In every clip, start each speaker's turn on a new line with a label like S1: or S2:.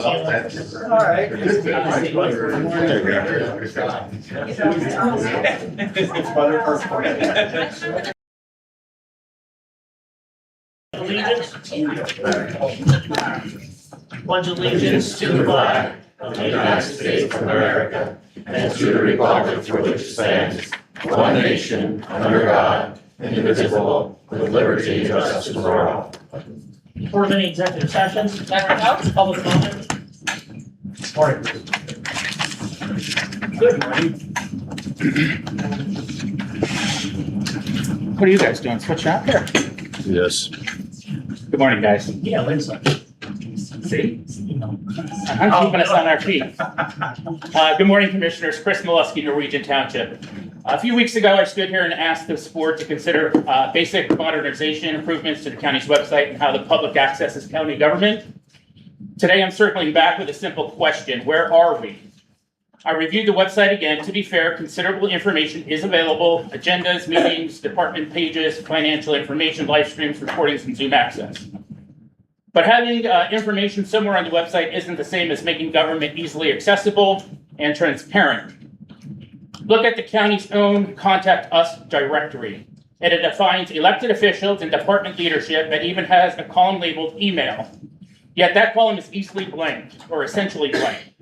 S1: All right. Allegiance. Pledge allegiance to the flag of the United States of America and to the republic for which it stands, one nation, under God, indivisible, with liberty and justice for all. Before any executive sessions, public comment. Morning. Good morning.
S2: What are you guys doing? Switching out here?
S1: Yes.
S2: Good morning, guys.
S3: Yeah, Lisa.
S2: See? I'm keeping us on our feet. Good morning, Commissioners. Chris Molesky, Norwegian Township. A few weeks ago, I stood here and asked this board to consider basic modernization improvements to the county's website and how the public accesses county government. Today, I'm circling back with a simple question. Where are we? I reviewed the website again. To be fair, considerable information is available: agendas, meetings, department pages, financial information, live streams, recordings, and Zoom access. But having information somewhere on the website isn't the same as making government easily accessible and transparent. Look at the county's own Contact Us directory. It defines elected officials and department leadership and even has a column labeled email. Yet that column is easily blank, or essentially blank.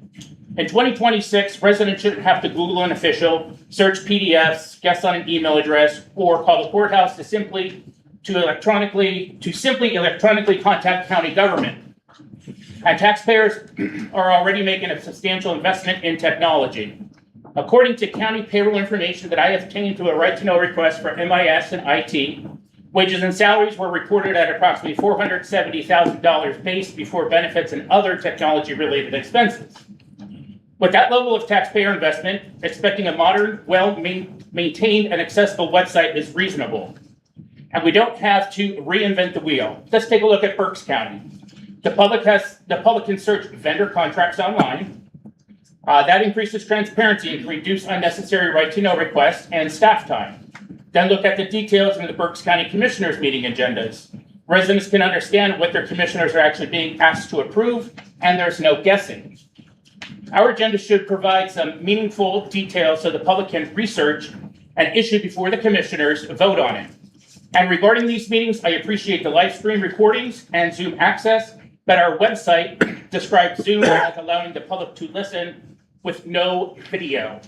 S2: In 2026, residents shouldn't have to Google an official, search PDFs, guess on an email address, or call the courthouse to simply electronically contact county government. And taxpayers are already making a substantial investment in technology. According to county payroll information that I obtained through a right-to-know request for MIS and IT, wages and salaries were reported at approximately $470,000 base before benefits and other technology-related expenses. With that level of taxpayer investment, expecting a modern, well-maintained, and accessible website is reasonable. And we don't have to reinvent the wheel. Let's take a look at Berks County. The public can search vendor contracts online. That increases transparency and reduces unnecessary right-to-know requests and staff time. Then look at the details in the Berks County Commissioners meeting agendas. Residents can understand what their commissioners are actually being asked to approve, and there's no guessing. Our agenda should provide some meaningful details so the public can research an issue before the commissioners vote on it. And regarding these meetings, I appreciate the live stream recordings and Zoom access, but our website describes Zoom as allowing the public to listen with no video.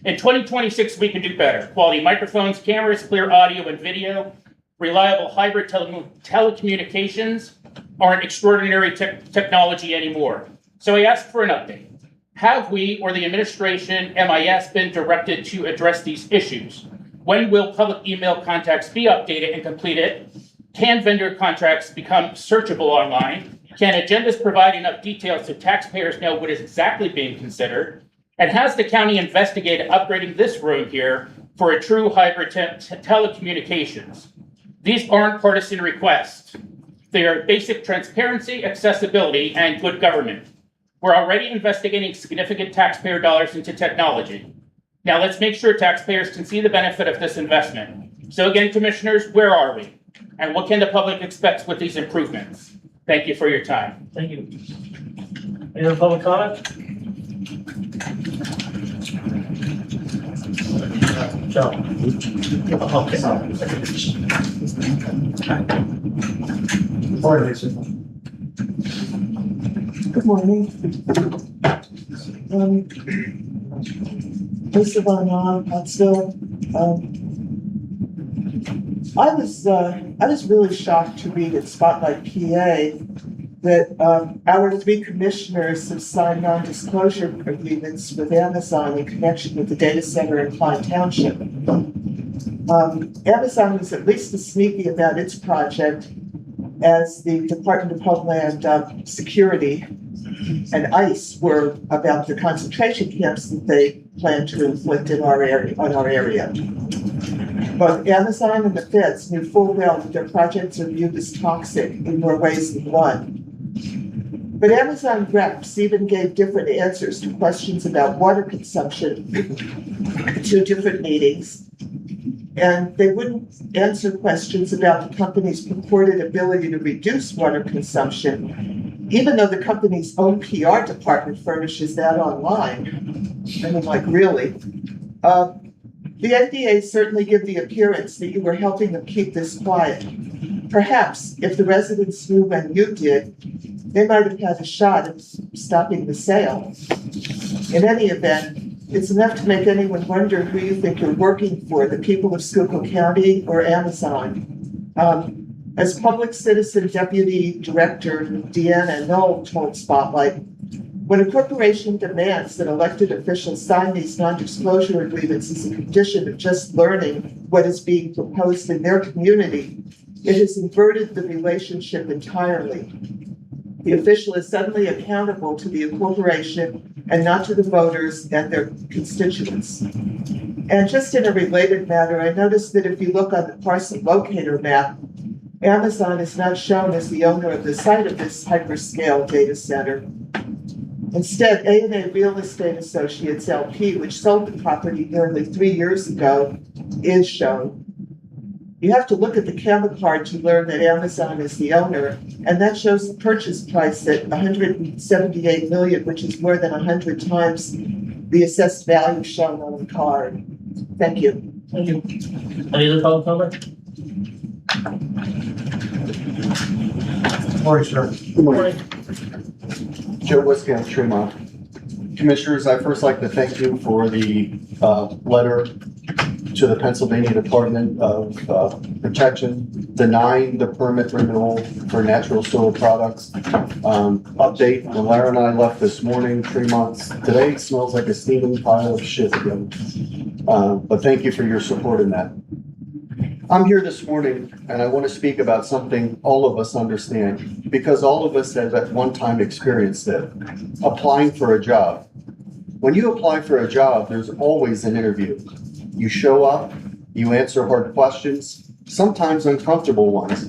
S2: In 2026, we can do better. Quality microphones, cameras, clear audio and video, reliable hybrid telecommunications aren't extraordinary technology anymore. So I asked for an update. Have we, or the administration, MIS, been directed to address these issues? When will public email contacts be updated and completed? Can vendor contracts become searchable online? Can agendas provide enough details so taxpayers know what is exactly being considered? And has the county investigated upgrading this room here for a true hybrid telecommunications? These aren't partisan requests. They are basic transparency, accessibility, and good government. We're already investigating significant taxpayer dollars into technology. Now let's make sure taxpayers can see the benefit of this investment. So again, commissioners, where are we? And what can the public expect with these improvements? Thank you for your time.
S3: Thank you. Any other public comment? Joe. Okay. Morning, Lisa.
S4: Good morning. Lisa Von Huntsville. I was really shocked to read at Spotlight PA that our 3 commissioners have signed non-disclosure agreements with Amazon in connection with the data center in Klein Township. Amazon was at least as sneaky about its project as the Department of Homeland Security and ICE were about the concentration camps that they plan to inflict in our area, on our area. Both Amazon and the feds knew full well that their projects are viewed as toxic in more ways than one. But Amazon reps even gave different answers to questions about water consumption at 2 different meetings. And they wouldn't answer questions about the company's purported ability to reduce water consumption even though the company's own PR department furnishes that online. I mean, like, really? The NDA certainly give the appearance that you were helping them keep this quiet. Perhaps if the residents knew when you did, they might have had a shot at stopping the sale. In any event, it's enough to make anyone wonder who you think you're working for, the people of Schuylkill County or Amazon. As Public Citizen Deputy Director Deanna Knoll told Spotlight, when a corporation demands that elected officials sign these non-disclosure agreements as a condition of just learning what is being proposed in their community, it has inverted the relationship entirely. The official is suddenly accountable to the corporation and not to the voters and their constituents. And just in a related matter, I noticed that if you look on the parcel locator map, Amazon is not shown as the owner of the site of this hyperscale data center. Instead, A&A Real Estate Associates LP, which sold the property nearly 3 years ago, is shown. You have to look at the camera card to learn that Amazon is the owner, and that shows the purchase price at $178 million, which is more than 100 times the assessed value shown on the card. Thank you.
S3: Thank you. Any other public comment? Morning, sir.
S5: Good morning. Joe Wiskamp, Tremont. Commissioners, I'd first like to thank you for the letter to the Pennsylvania Department of Protection denying the permit renewal for natural soil products. Update, when Lara and I left this morning, Tremont today smells like a steaming pile of shit again. But thank you for your support in that. I'm here this morning and I want to speak about something all of us understand, because all of us have at one time experienced it, applying for a job. When you apply for a job, there's always an interview. You show up, you answer hard questions, sometimes uncomfortable ones,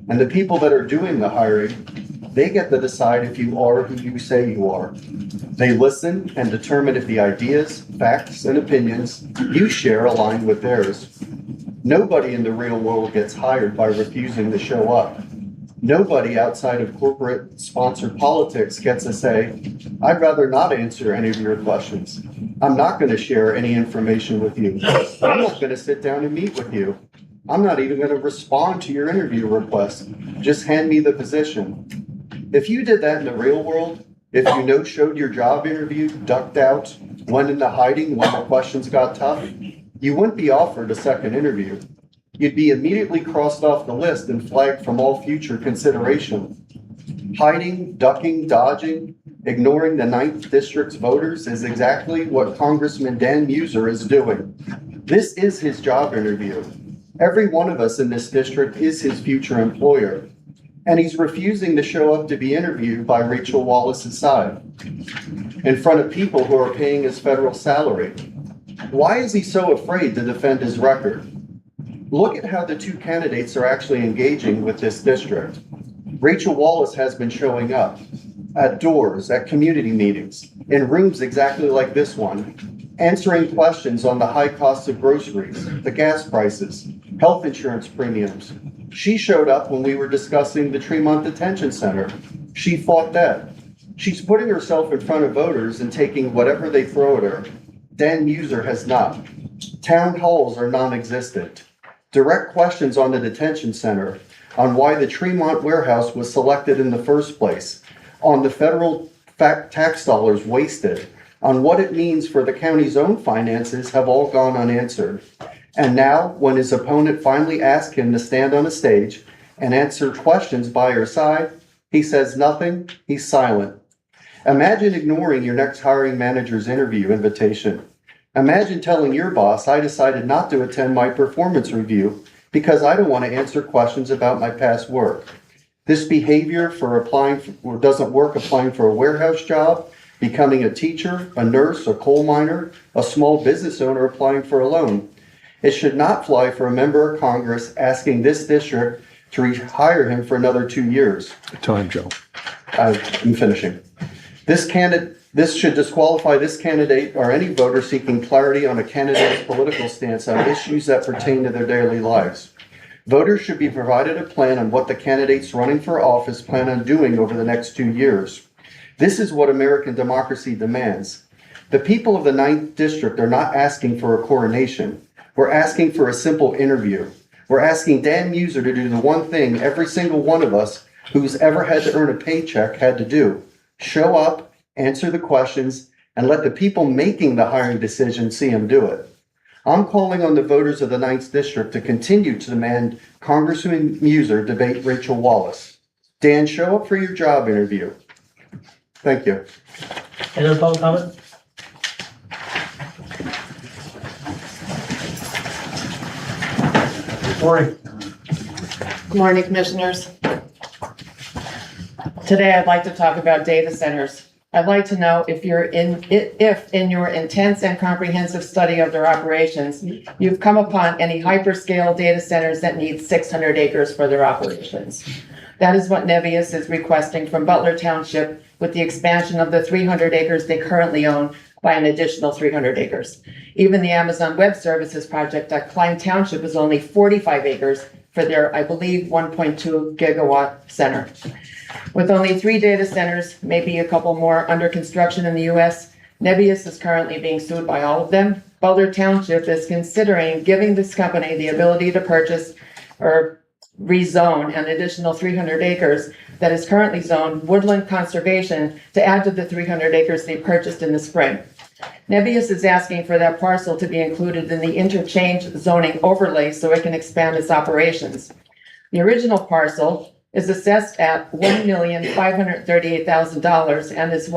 S5: and the people that are doing the hiring, they get to decide if you are who you say you are. They listen and determine if the ideas, facts, and opinions you share align with theirs. Nobody in the real world gets hired by refusing to show up. Nobody outside of corporate sponsored politics gets to say, I'd rather not answer any of your questions. I'm not going to share any information with you. I'm not going to sit down and meet with you. I'm not even going to respond to your interview request. Just hand me the position. If you did that in the real world, if you no-showed your job interview, ducked out, went into hiding when the questions got tough, you wouldn't be offered a second interview. You'd be immediately crossed off the list and flagged from all future consideration. Hiding, ducking, dodging, ignoring the 9th District's voters is exactly what Congressman Dan Muser is doing. This is his job interview. Every one of us in this district is his future employer. And he's refusing to show up to be interviewed by Rachel Wallace's side in front of people who are paying his federal salary. Why is he so afraid to defend his record? Look at how the two candidates are actually engaging with this district. Rachel Wallace has been showing up at doors, at community meetings, in rooms exactly like this one, answering questions on the high cost of groceries, the gas prices, health insurance premiums. She showed up when we were discussing the Tremont Detention Center. She fought that. She's putting herself in front of voters and taking whatever they throw at her. Dan Muser has not. Town halls are non-existent. Direct questions on the detention center, on why the Tremont warehouse was selected in the first place, on the federal tax dollars wasted, on what it means for the county's own finances have all gone unanswered. And now, when his opponent finally asked him to stand on a stage and answer questions by her side, he says nothing, he's silent. Imagine ignoring your next hiring manager's interview invitation. Imagine telling your boss, I decided not to attend my performance review because I don't want to answer questions about my past work. This behavior doesn't work applying for a warehouse job, becoming a teacher, a nurse, a coal miner, a small business owner applying for a loan. It should not fly for a member of Congress asking this district to rehire him for another 2 years.
S6: Time, Joe.
S5: I'm finishing. This should disqualify this candidate or any voter seeking clarity on a candidate's political stance on issues that pertain to their daily lives. Voters should be provided a plan on what the candidates running for office plan on doing over the next 2 years. This is what American democracy demands. The people of the 9th District are not asking for a coronation. We're asking for a simple interview. We're asking Dan Muser to do the one thing every single one of us who's ever had to earn a paycheck had to do. Show up, answer the questions, and let the people making the hiring decision see him do it. I'm calling on the voters of the 9th District to continue to demand Congressman Muser debate Rachel Wallace. Dan, show up for your job interview. Thank you.
S3: Any other public comment? Morning.
S6: Good morning, Commissioners. Today, I'd like to talk about data centers. I'd like to know if in your intense and comprehensive study of their operations, you've come upon any hyperscale data centers that need 600 acres for their operations. That is what Nebius is requesting from Butler Township with the expansion of the 300 acres they currently own by an additional 300 acres. Even the Amazon Web Services project at Klein Township is only 45 acres for their, I believe, 1.2 gigawatt center. With only 3 data centers, maybe a couple more under construction in the U.S., Nebius is currently being sued by all of them. Butler Township is considering giving this company the ability to purchase or rezone an additional 300 acres that is currently zoned woodland conservation to add to the 300 acres they purchased in the spring. Nebius is asking for that parcel to be included in the interchange zoning overlay so it can expand its operations. The original parcel is assessed at $1,538,000 and is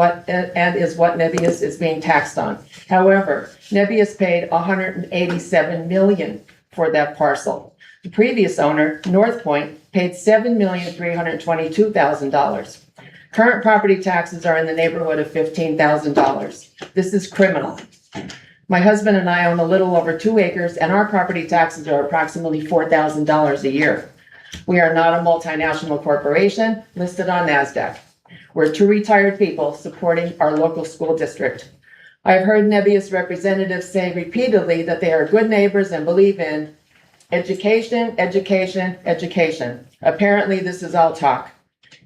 S6: what Nebius is being taxed on. However, Nebius paid $187 million for that parcel. The previous owner, North Point, paid $7,322,000. Current property taxes are in the neighborhood of $15,000. This is criminal. My husband and I own a little over 2 acres, and our property taxes are approximately $4,000 a year. We are not a multinational corporation listed on NASDAQ. We're 2 retired people supporting our local school district. I've heard Nebius representatives say repeatedly that they are good neighbors and believe in education, education, education. Apparently, this is all talk.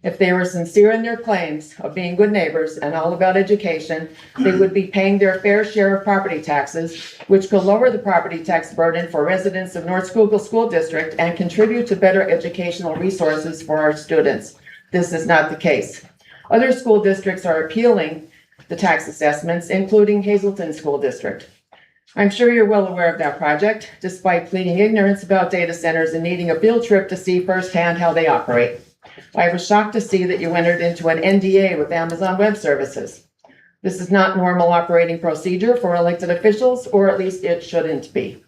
S6: If they were sincere in their claims of being good neighbors and all about education, they would be paying their fair share of property taxes, which could lower the property tax burden for residents of North Schuylkill School District and contribute to better educational resources for our students. This is not the case. Other school districts are appealing the tax assessments, including Hazelton School District. I'm sure you're well aware of that project, despite pleading ignorance about data centers and needing a field trip to see firsthand how they operate. I was shocked to see that you entered into an NDA with Amazon Web Services. This is not normal operating procedure for elected officials, or at least it shouldn't be.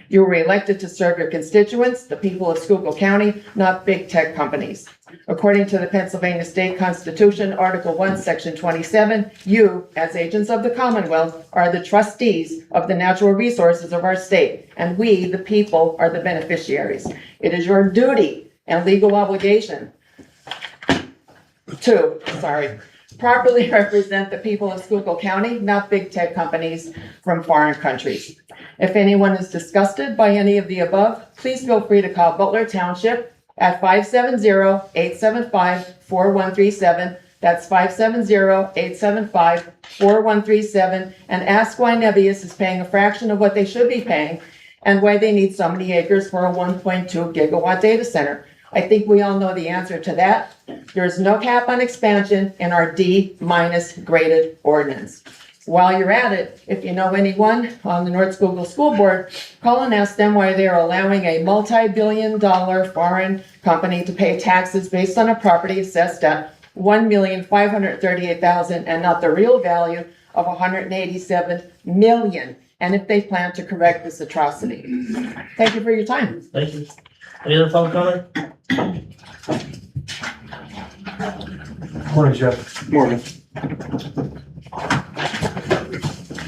S6: You were elected to serve your constituents, the people of Schuylkill County, not big tech companies. According to the Pennsylvania State Constitution, Article 1, Section 27, you, as agents of the Commonwealth, are the trustees of the natural resources of our state, and we, the people, are the beneficiaries. It is your duty and legal obligation to properly represent the people of Schuylkill County, not big tech companies from foreign countries. If anyone is disgusted by any of the above, please feel free to call Butler Township at 570-875-4137. That's 570-875-4137, and ask why Nebius is paying a fraction of what they should be paying and why they need so many acres for a 1.2 gigawatt data center. I think we all know the answer to that. There's no cap on expansion in our D- graded ordinance. While you're at it, if you know anyone on the North Schuylkill School Board, call and ask them why they are allowing a multi-billion-dollar foreign company to pay taxes based on a property assessed at $1,538,000 and not the real value of $187 million, and if they plan to correct this atrocity. Thank you for your time.
S3: Thank you. Any other public comment?
S7: Morning, Jeff.
S8: Morning.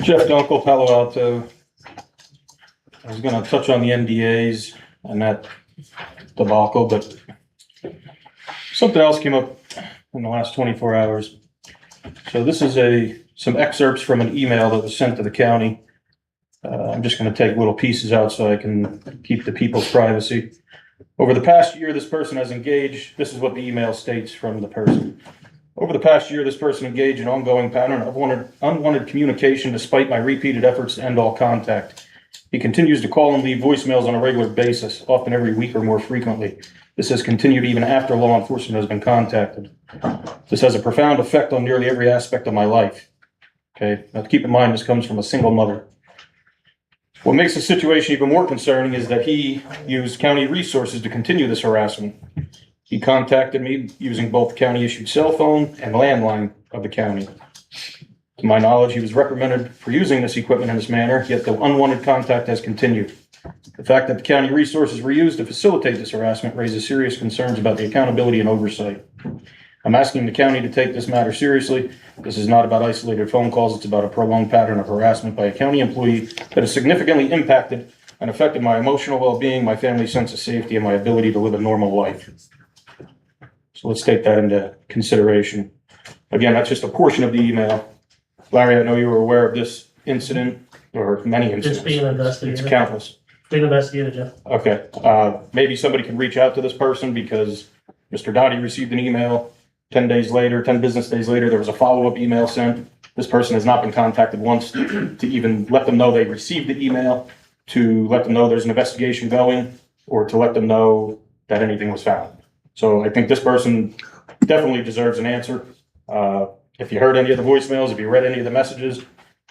S8: Jeff Dunkel, Palo Alto. I was gonna touch on the NDAs and that debacle, but something else came up in the last 24 hours. So this is some excerpts from an email that was sent to the county. I'm just gonna take little pieces out so I can keep the people's privacy. Over the past year, this person has engaged, this is what the email states from the person. Over the past year, this person engaged in ongoing pattern of unwanted communication despite my repeated efforts to end all contact. He continues to call and leave voicemails on a regular basis, often every week or more frequently. This has continued even after law enforcement has been contacted. This has a profound effect on nearly every aspect of my life. Okay, now keep in mind, this comes from a single mother. What makes the situation even more concerning is that he used county resources to continue this harassment. He contacted me using both county-issued cell phone and landline of the county. To my knowledge, he was reprimanded for using this equipment in this manner, yet the unwanted contact has continued. The fact that the county resources were used to facilitate this harassment raises serious concerns about the accountability and oversight. I'm asking the county to take this matter seriously. This is not about isolated phone calls. It's about a prolonged pattern of harassment by a county employee that has significantly impacted and affected my emotional well-being, my family's sense of safety, and my ability to live a normal life. So let's take that into consideration. Again, that's just a portion of the email. Larry, I know you were aware of this incident, or many incidents.
S3: It's being investigated.
S8: It's countless.
S3: Being investigated, Jeff.
S8: Okay, maybe somebody can reach out to this person because Mr. Dottie received an email 10 business days later, there was a follow-up email sent. This person has not been contacted once to even let them know they received the email, to let them know there's an investigation going, or to let them know that anything was found. So I think this person definitely deserves an answer. If you heard any of the voicemails, if you read any of the messages,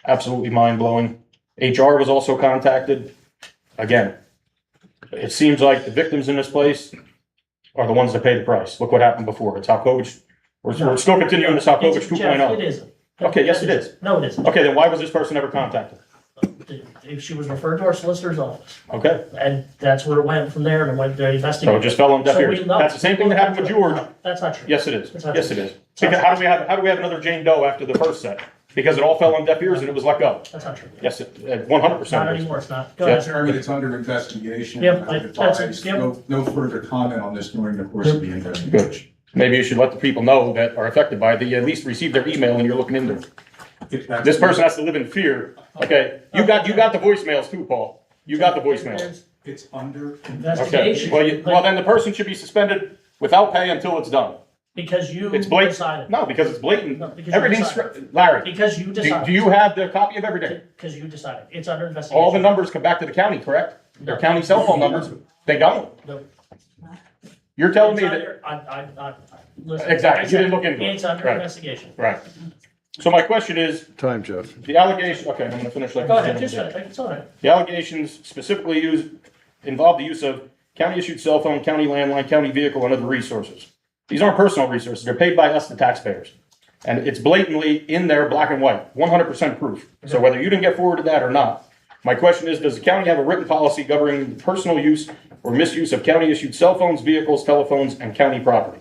S8: absolutely mind-blowing. HR was also contacted. Again, it seems like the victims in this place are the ones that pay the price. Look what happened before. It's Halkovich. We're still continuing this Halkovich
S3: Jeff,
S8: 2.0.
S3: it isn't.
S8: Okay, yes, it is.
S3: No, it isn't.
S8: Okay, then why was this person ever contacted?
S3: If she was referred to our solicitor's office,
S8: Okay,
S3: and that's where it went from there, and it went to
S8: so
S3: investigate.
S8: it just fell on deaf
S3: So
S8: ears.
S3: we know.
S8: That's the same thing that happened with George.
S3: No, that's not true.
S8: Yes, it is.
S3: It's not
S8: Yes,
S3: true.
S8: it is.
S3: It's not
S8: Because
S3: true.
S8: how do we have another Jane Doe after the first set? Because it all fell on deaf ears and it was let go.
S3: That's not true.
S8: Yes, it 100%.
S3: Not
S8: is.
S3: anymore, it's not. Go
S8: Yeah.
S3: ahead, sir.
S7: Chairman, it's under investigation.
S3: Yep,
S7: I would
S3: that's-
S7: advise
S3: yep.
S7: no further comment on this during the course of the investigation.
S8: Maybe you should let the people know that are affected by it, that you at least received their email and you're looking into it.
S7: If that's-
S8: This person has to live in fear. Okay, you got the voicemails too, Paul. You got the voicemails.
S7: It's under,
S8: Okay,
S3: Investigation.
S8: well then the person should be suspended without pay until it's done.
S3: Because you
S8: It's blatant.
S3: decided.
S8: No, because it's blatant.
S3: No, because you
S8: Everything's,
S3: decided.
S8: Larry,
S3: Because you decided.
S8: do you have the copy of everything?
S3: Because you decided. It's under investigation.
S8: All the numbers come back to the county, correct? They're county cell phone numbers. They don't.
S3: No.
S8: You're telling
S3: It's
S8: me that,
S3: under- listen,
S8: Exactly, you didn't look into it.
S3: It's under
S8: Right.
S3: investigation.
S8: right. So my question is,
S9: Time, Jeff.
S8: the allegation, okay, I'm gonna finish that.
S3: Go ahead, just, it's all right.
S8: The allegations specifically involve the use of county-issued cell phone, county landline, county vehicle, and other resources. These aren't personal resources. They're paid by us, the taxpayers. And it's blatantly in there, black and white, 100% proof. So whether you didn't get forwarded that or not, my question is, does the county have a written policy governing the personal use or misuse of county-issued cell phones, vehicles, telephones, and county property?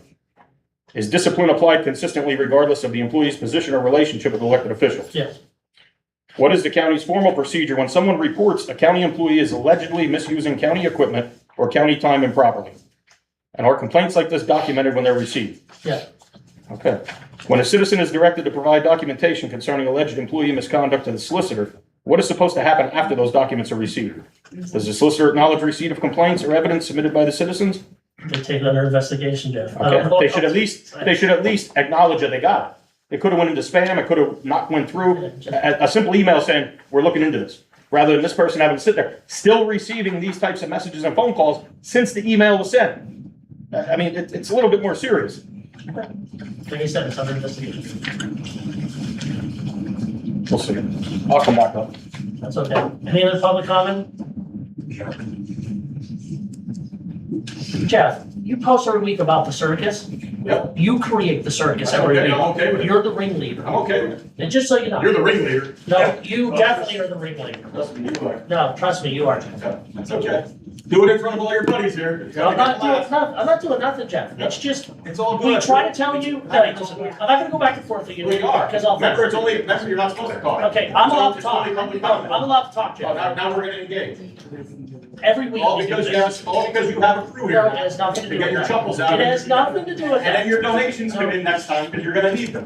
S8: Is discipline applied consistently regardless of the employee's position or relationship with elected officials?
S3: Yes.
S8: What is the county's formal procedure when someone reports a county employee is allegedly misusing county equipment or county time improperly? And are complaints like this documented when they're received?
S3: Yeah.
S8: Okay. When a citizen is directed to provide documentation concerning alleged employee misconduct to the solicitor, what is supposed to happen after those documents are received? Does the solicitor acknowledge receipt of complaints or evidence submitted by the citizens?
S3: They take it under investigation, Jeff. I don't
S8: Okay.
S3: know
S8: They
S3: what
S8: should at least acknowledge that they got it. It could have went into spam. It could have not went through. A simple email saying, we're looking into this. Rather than this person having to sit there, still receiving these types of messages and phone calls since the email was sent. I mean, it's a little bit more serious.
S3: Like I said, it's under investigation.
S8: We'll see. I'll come back up.
S3: That's okay. Any other public comment? Jeff, you post every week about the circus.
S8: Yep.
S3: You create the circus every
S8: Okay,
S3: week.
S8: I'm okay with it.
S3: You're the ringleader.
S8: I'm okay with it.
S3: And just so you know.
S8: You're the ringleader.
S3: No, you definitely are the ringleader. No, trust me, you are. Jeff.
S8: That's okay. Do it in front of all your buddies here.
S3: I'm not doing nothing, Jeff. It's just,
S8: It's all
S3: we
S8: good.
S3: try to tell you, no, listen, I'm not gonna go back and forth with you.
S8: We are.
S3: Because I'll.
S8: Remember, remember, you're not supposed to talk.
S3: Okay, I'm allowed to
S8: It's
S3: talk.
S8: only public
S3: No,
S8: comment.
S3: I'm allowed to talk,
S8: Oh,
S3: Jeff.
S8: now we're gonna engage.
S3: Every week.
S8: All
S3: we do
S8: because
S3: this.
S8: you have a crew here.
S3: No, it has nothing to
S8: To
S3: do
S8: get
S3: with
S8: your
S3: that.
S8: chuckles out.
S3: It has nothing to do with
S8: And then
S3: that.
S8: your donations come in next time, because you're gonna need them.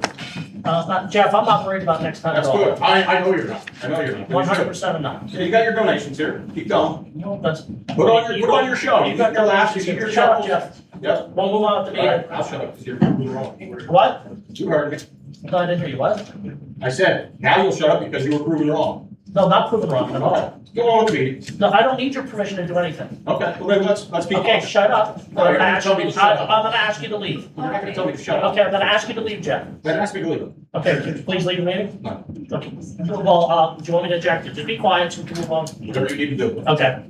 S3: Jeff, I'm not worried about next time at
S8: That's
S3: all.
S8: good. I know you're not. I know you're not.
S3: 100% I'm not.
S8: Yeah, you got your donations here. Keep going.
S3: No, that's.
S8: Put on your show. You got your laughs, you get your
S3: Shut up,
S8: chuckles.
S3: Jeff.
S8: Yep.
S3: We'll move on to the
S8: All right,
S3: meeting.
S8: I'll shut up, because you're wrong.
S3: What?
S8: You heard me.
S3: No, I didn't hear you. What?
S8: I said, now you'll shut up because you were proven wrong.
S3: No, not proven wrong at all.
S8: Go on with the meeting.
S3: No, I don't need your permission to do anything.
S8: Okay, well then let's keep
S3: Okay,
S8: talking.
S3: shut up. I'm
S8: No, you're
S3: gonna
S8: gonna
S3: ask
S8: tell me
S3: you,
S8: to shut up.
S3: I'm gonna ask you to leave.
S8: You're not gonna tell me to shut up.
S3: Okay, I'm gonna ask you to leave, Jeff.
S8: Then ask me to leave.
S3: Okay, can you please leave the meeting?
S8: No.
S3: Okay. Well, do you want me to eject you? Just be quiet so we can move on.
S8: Whatever you need to do.
S3: Okay.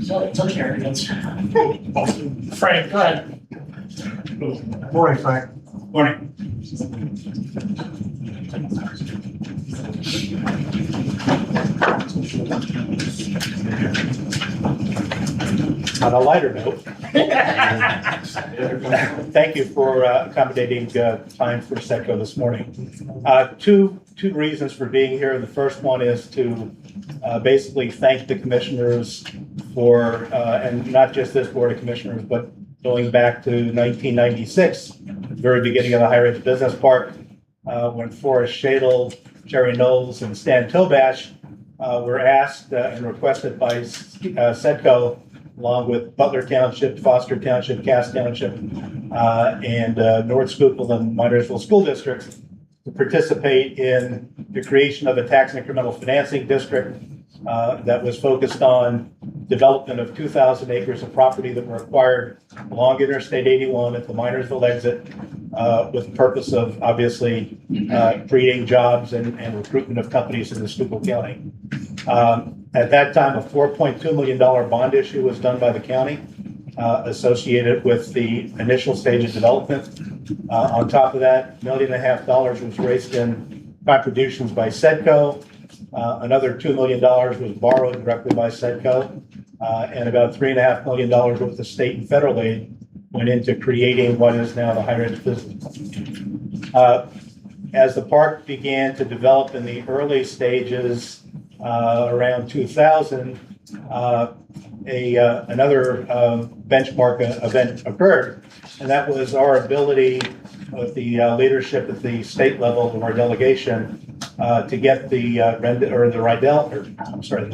S3: So Carrigan's. Frank, go ahead.
S7: Morning, Frank.
S2: Morning.
S9: On a lighter note, thank you for accommodating time for SETCO this morning. Two reasons for being here. The first one is to basically thank the commissioners for, and not just this board of commissioners, but going back to 1996, the very beginning of the Higher Edge Business Park, when Forrest Shadle, Jerry Knowles, and Stan Tobash were asked and requested by SETCO, along with Butler Township, Foster Township, Cass Township, and North Schuylkill and Minersville School Districts, to participate in the creation of a tax incremental financing district that was focused on development of 2,000 acres of property that were acquired along Interstate 81 at the Minersville exit, with the purpose of obviously creating jobs and recruitment of companies in the Schuylkill County. At that time, a $4.2 million bond issue was done by the county associated with the initial stage of development. On top of that, $1.5 million was raised in contributions by SETCO. Another $2 million was borrowed directly by SETCO. And about $3.5 million worth of state and federal aid went into creating what is now the Higher Edge Business Park. As the park began to develop in the early stages, around 2000, another benchmark event occurred, and that was our ability with the leadership at the state level of our delegation to get the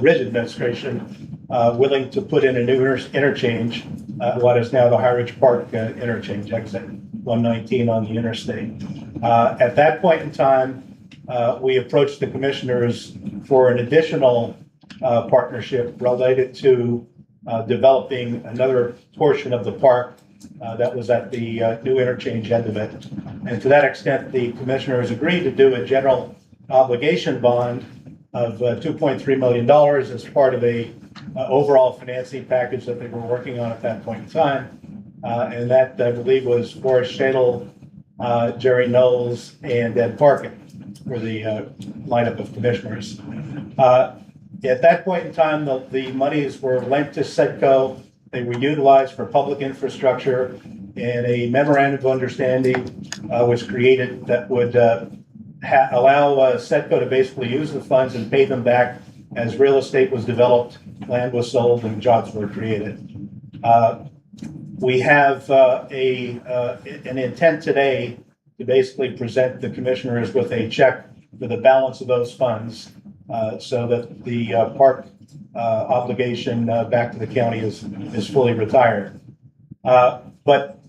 S9: Ridge administration willing to put in a new interchange, what is now the High Ridge Park interchange exit, 119 on the interstate. At that point in time, we approached the commissioners for an additional partnership related to developing another portion of the park that was at the new interchange end of it. And to that extent, the commissioners agreed to do a general obligation bond of $2.3 million as part of a overall financing package that they were working on at that point in time. And that, I believe, was Forrest Shadle, Jerry Knowles, and Ed Parkin for the lineup of commissioners. At that point in time, the monies were lent to SETCO. They were utilized for public infrastructure, and a memorandum of understanding was created that would allow SETCO to basically use the funds and pay them back as real estate was developed, land was sold, and jobs were created. We have an intent today to basically present the commissioners with a check for the balance of those funds so that the park obligation back to the county is fully retired. But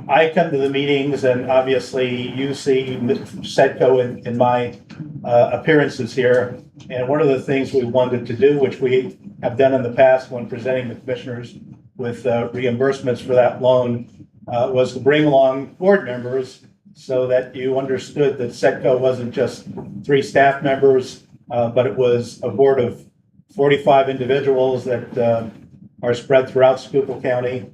S9: I come to the meetings, and obviously you see SETCO in my appearances here. And one of the things we wanted to do, which we have done in the past when presenting the commissioners with reimbursements for that loan, was to bring along board members so that you understood that SETCO wasn't just 3 staff members, but it was a board of 45 individuals that are spread throughout Schuylkill County.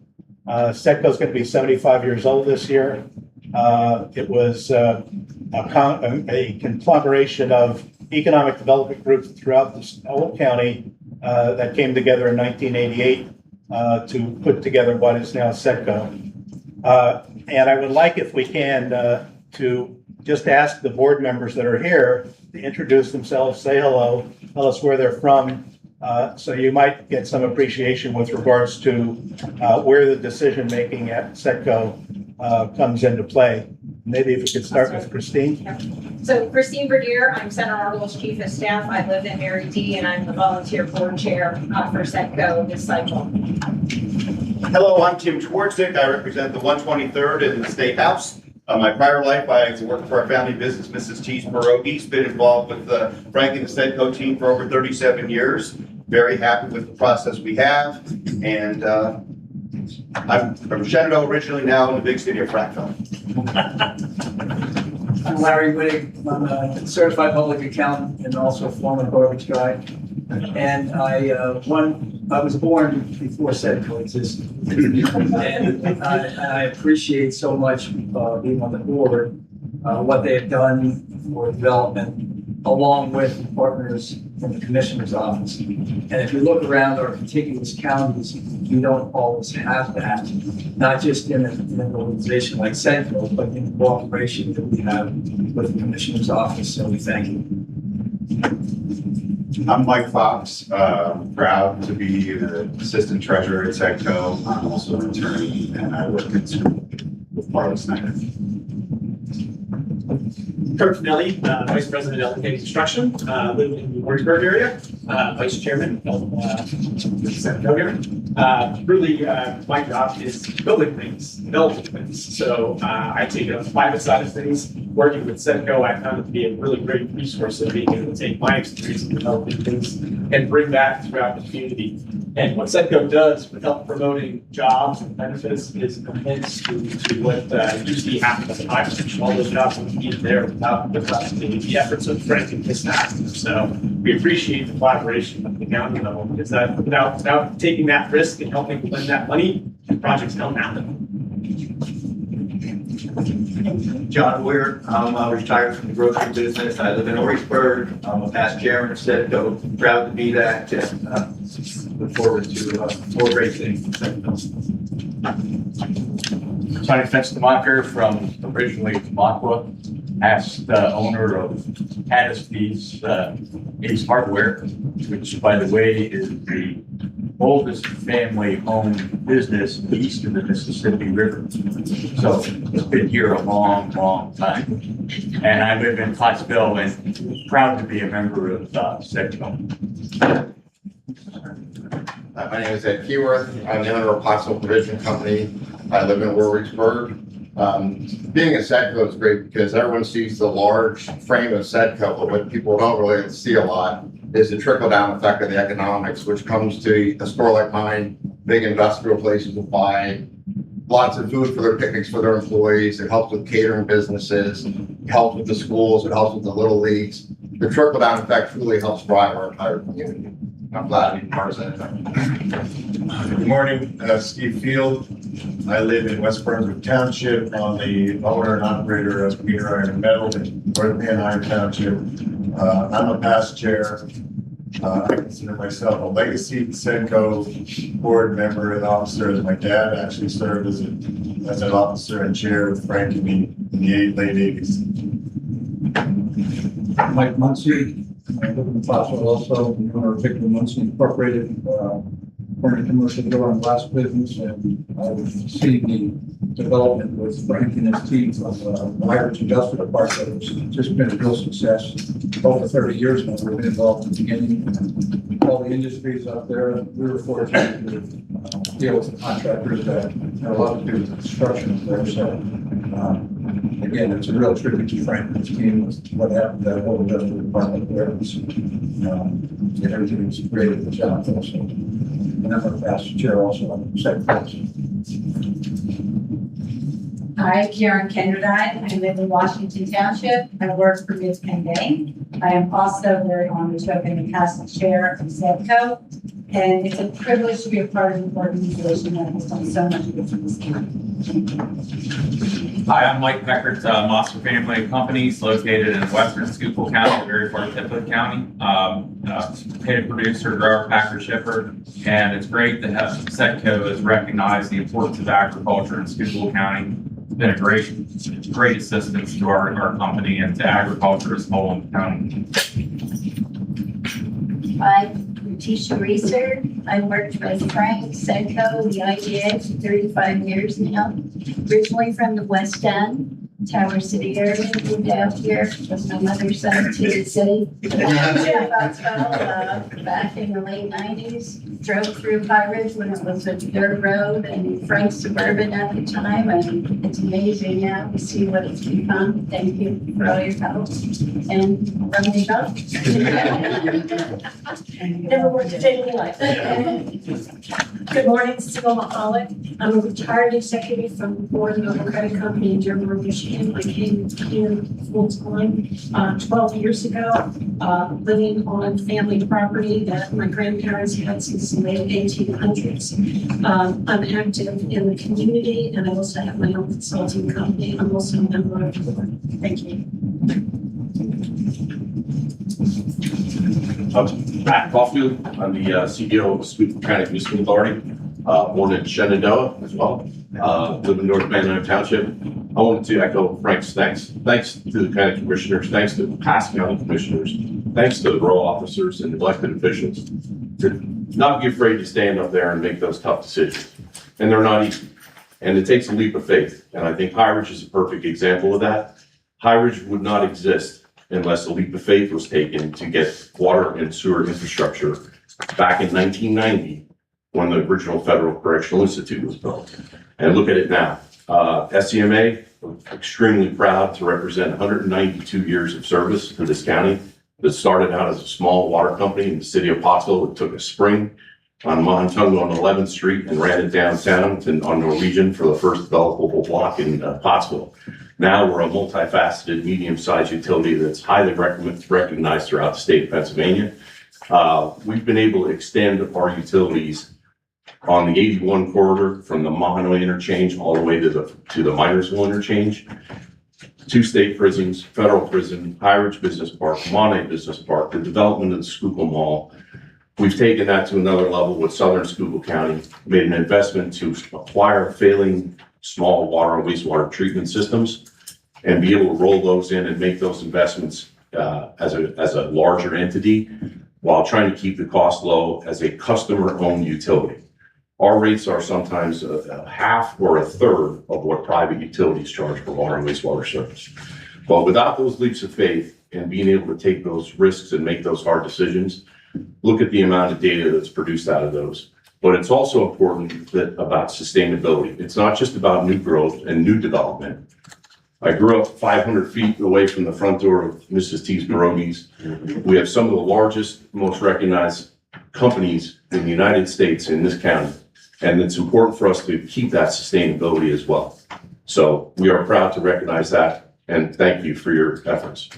S9: SETCO is going to be 75 years old this year. It was a conglomeration of economic development groups throughout the whole county that came together in 1988 to put together what is now SETCO. And I would like, if we can, to just ask the board members that are here to introduce themselves, say hello, tell us where they're from, so you might get some appreciation with regards to where the decision-making at SETCO comes into play. Maybe if we could start with Christine.
S10: So Christine Verdier, I'm Center Argos Chief of Staff. I live in Mary D, and I'm the volunteer board chair for SETCO this cycle.
S11: Hello, I'm Tim Twardzik. I represent the 123rd in the State House. My prior life, I worked for our family business, Mrs. T's Pierogies. Been involved with Frank and the SETCO team for over 37 years. Very happy with the process we have. And I'm from Shenandoah originally, now in the big city of Frankville.
S7: I'm Larry Wittig. I'm a certified public accountant and also a former garbage guy. And I was born before SETCO existed. And I appreciate so much being on the board, what they have done for development, along with partners from the commissioner's office. And if you look around our contiguous counties, we don't always have that, not just in an organization like SETCO, but in the cooperation that we have with the commissioner's office. So we thank you.
S11: I'm Mike Fox, proud to be the assistant treasurer at SETCO. I'm also an attorney, and I work in school with Marla Snyder.
S12: Kurt Finelli, Vice President of LK Construction, live in the Warrensburg area, Vice Chairman of SETCO here. Really, my job is building things, developing things. So I take a private side of things. Working with SETCO, I found it to be a really great resource of being able to take my experience in developing things and bring that throughout the community. And what SETCO does with help promoting jobs and benefits is immense to what you see happen at the high school. All those jobs would be there without the efforts of Frank and his staff. So we appreciate the collaboration at the county level, because that without taking that risk and helping lend that money, projects don't happen.
S13: John Weir, I'm retired from the grocery business. I live in Orangeburg. I'm a past chairman of SETCO, proud to be that, and look forward to more great things.
S14: Tony Fenstermacher from originally Tamaqua, past owner of Hattiesby's Ace Hardware, which, by the way, is the oldest family-owned business east of the Mississippi River. So it's been here a long, long time. And I live in Pottsville and proud to be a member of SETCO.
S11: My name is Ed Keyworth. I'm the owner of Pottsville Provision Company. I live in Warwicksburg. Being a SETCO is great because everyone sees the large frame of SETCO, but what people don't really see a lot is the trickle-down effect of the economics, which comes to a store like mine, big industrial places will buy lots of food for their picnics for their employees. It helps with catering businesses, it helps with the schools, it helps with the little leagues. The trickle-down effect really helps drive our entire community. I'm glad to be part of that.
S15: Good morning, Steve Field. I live in West Brunswick Township. I'm the owner and operator of Peter Iron and Metal in North Van Iron Township. I'm a past chair. I consider myself a legacy SETCO board member and officer. My dad actually served as an officer and chair with Frank in the late 80s.
S7: Mike Muncy, I live in Pottsville also, the owner of Victor Muncy Incorporated, we're in a commercial door and glass business, and I've seen the development with Frank and his team of the Irish Industrial Park that has just been a real success. Over 30 years now, we've been involved in the beginning, and all the industries up there, and we were fortunate to deal with the contractors that had a lot to do with the construction up there. So, again, it's a real tribute to Frank and his team with what happened at the whole industrial department there. And everything was great at the job also. And I'm a past chair also on the second place.
S10: Hi, Karen Kenderdine. I live in Washington Township. I work for Ms. Penday. I am also very honored to have been the past chair of SETCO. And it's a privilege to be a part of an organization that has done so much good for this county.
S16: Hi, I'm Mike Peckert, Monster Family and Companies, located in western Schuylkill County, very far Tippett County. Paid producer, grower, packer, shipper, and it's great that SETCO has recognized the importance of agriculture in Schuylkill County. It's been a great assistance to our company and to agriculture as a whole in the county.
S17: I'm Tisha Reeser. I worked with Frank, SETCO, the IGA for 35 years now. Originally from the West End. Tower City area, moved out here with my mother's side to the city. About 12, back in the late 90s, drove through High Ridge when it was a dirt road and Frank Suburban at the time, and it's amazing now to see what it's become. Thank you for all your help and run the shop.
S18: Never worked a day in my life. Good morning, Sybil Mahalik. I'm a retired executive from the Board of a credit company in Dearborn, Michigan. I came here full-time 12 years ago, living on family property that my grandparents had since the late 1800s. I'm active in the community, and I also have my own consulting company. I'm also a member of the board. Thank you.
S19: Matt Caulfield, I'm the CEO of Schuylkill County Municipal Authority, born in Shenandoah as well, live in North Van Nuys Township. I wanted to echo Frank's thanks. Thanks to the county commissioners, thanks to the past county commissioners, thanks to the borough officers and elected officials to not be afraid to stand up there and make those tough decisions. And they're not easy. And it takes a leap of faith. And I think High Ridge is a perfect example of that. High Ridge would not exist unless a leap of faith was taken to get water and sewer infrastructure back in 1990 when the original Federal Correctional Institute was built. And look at it now. SCMA, extremely proud to represent 192 years of service to this county that started out as a small water company in the city of Pottsville. It took a spring on Montungo on 11th Street and ran it downtown on Norwegian for the first developable block in Pottsville. Now we're a multifaceted, medium-sized utility that's highly recognized throughout the state of Pennsylvania. We've been able to extend our utilities on the 81 corridor from the Mahanoy interchange all the way to the Minersville interchange. 2 state prisons, federal prison, High Ridge Business Park, Monterey Business Park, the development of the Schuylkill Mall. We've taken that to another level with Southern Schuylkill County, made an investment to acquire failing small water and wastewater treatment systems and be able to roll those in and make those investments as a larger entity while trying to keep the cost low as a customer-owned utility. Our rates are sometimes a half or a third of what private utilities charge for water and wastewater service. But without those leaps of faith and being able to take those risks and make those hard decisions, look at the amount of data that's produced out of those. But it's also important about sustainability. It's not just about new growth and new development. I grew up 500 feet away from the front door of Mrs. T's Pierogies. We have some of the largest, most recognized companies in the United States in this county. And it's important for us to keep that sustainability as well. So we are proud to recognize that and thank you for your efforts.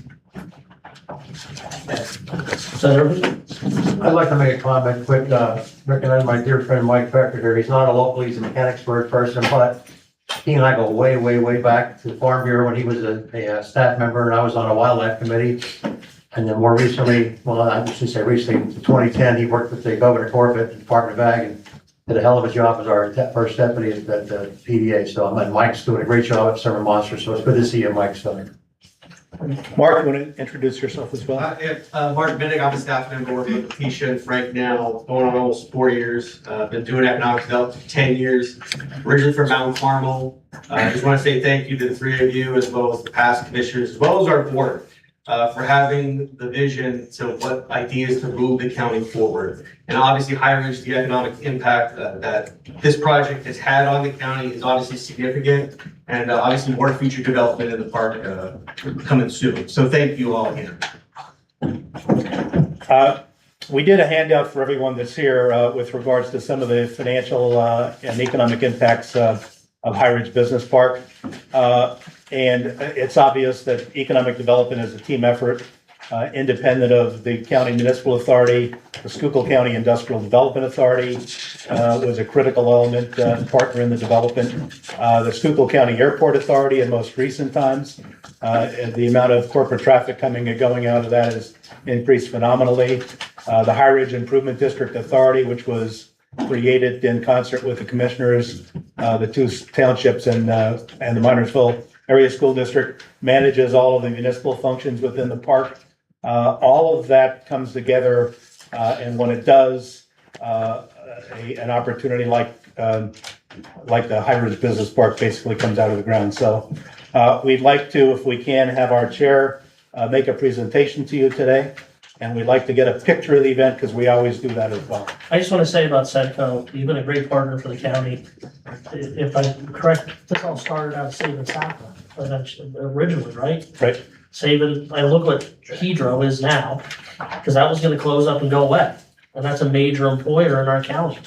S20: I'd like to make a comment quick, recognize my dear friend Mike Becker here. He's not a local, he's a Mechanicsburg person, but he and I go way, way, way back to the Farm Bureau when he was a staff member and I was on a wildlife committee. And then more recently, well, I should say recently, in 2010, he worked with the Governor Corbett, the Department of Ag, and did a hell of a job as our first deputy at the PDA. So and Mike's doing a great job at Summer Monster. So it's good to see you, Mike. So.
S9: Mark, you want to introduce yourself as well?
S12: Mark Bendick, I'm a staff member working with Tisha and Frank now, going on almost 4 years. Been doing economic development for 10 years, originally from Mount Carmel. I just want to say thank you to the 3 of you, as well as the past commissioners, as well as our board, for having the vision to what ideas to move the county forward. And obviously High Ridge, the economic impact that this project has had on the county is obviously significant. And obviously more future development in the park coming soon. So thank you all again.
S9: We did a handout for everyone that's here with regards to some of the financial and economic impacts of High Ridge Business Park. And it's obvious that economic development is a team effort, independent of the County Municipal Authority. The Schuylkill County Industrial Development Authority was a critical element, partner in the development. The Schuylkill County Airport Authority in most recent times, the amount of corporate traffic coming and going out of that has increased phenomenally. The High Ridge Improvement District Authority, which was created in concert with the commissioners, the 2 townships and the Minersville Area School District, manages all of the municipal functions within the park. All of that comes together, and when it does, an opportunity like the High Ridge Business Park basically comes out of the ground. So We'd like to, if we can, have our chair make a presentation to you today. And we'd like to get a picture of the event because we always do that as well.
S3: I just want to say about Sedco, you've been a great partner for the county. If I'm correct, this all started out of saving Sapa originally, right?
S9: Right.
S3: Saving, I look what Hydro is now, because that was gonna close up and go away. And that's a major employer in our county.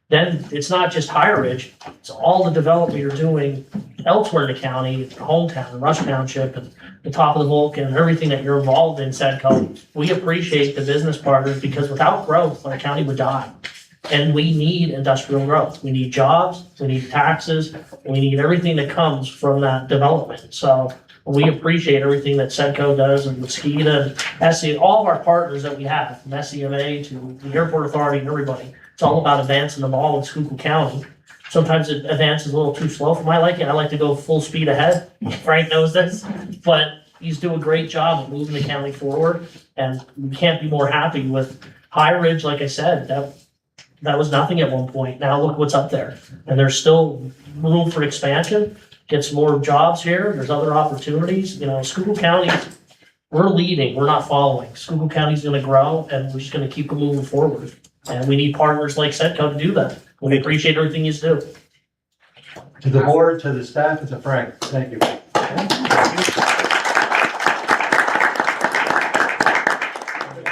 S3: Then it's not just High Ridge, it's all the development you're doing elsewhere in the county, hometown, Rush Township, and the top of the Vulcan, and everything that you're involved in, Sedco. We appreciate the business partners because without growth, our county would die. And we need industrial growth. We need jobs, we need taxes, we need everything that comes from that development. So we appreciate everything that Sedco does and Mosquito and SE, all of our partners that we have, from SEMA to the Airport Authority and everybody. It's all about advancing the ball in Schuylkill County. Sometimes it advances a little too slow for my liking. I like to go full speed ahead. Frank knows this, but he's doing a great job of moving the county forward. And we can't be more happy with High Ridge. Like I said, that was nothing at one point. Now look what's up there. And there's still room for expansion. Get some more jobs here. There's other opportunities. You know, Schuylkill County, we're leading, we're not following. Schuylkill County's gonna grow and we're just gonna keep moving forward. And we need partners like Sedco to do that. We appreciate everything you do.
S20: To the board, to the staff, and to Frank, thank you.
S13: Mr.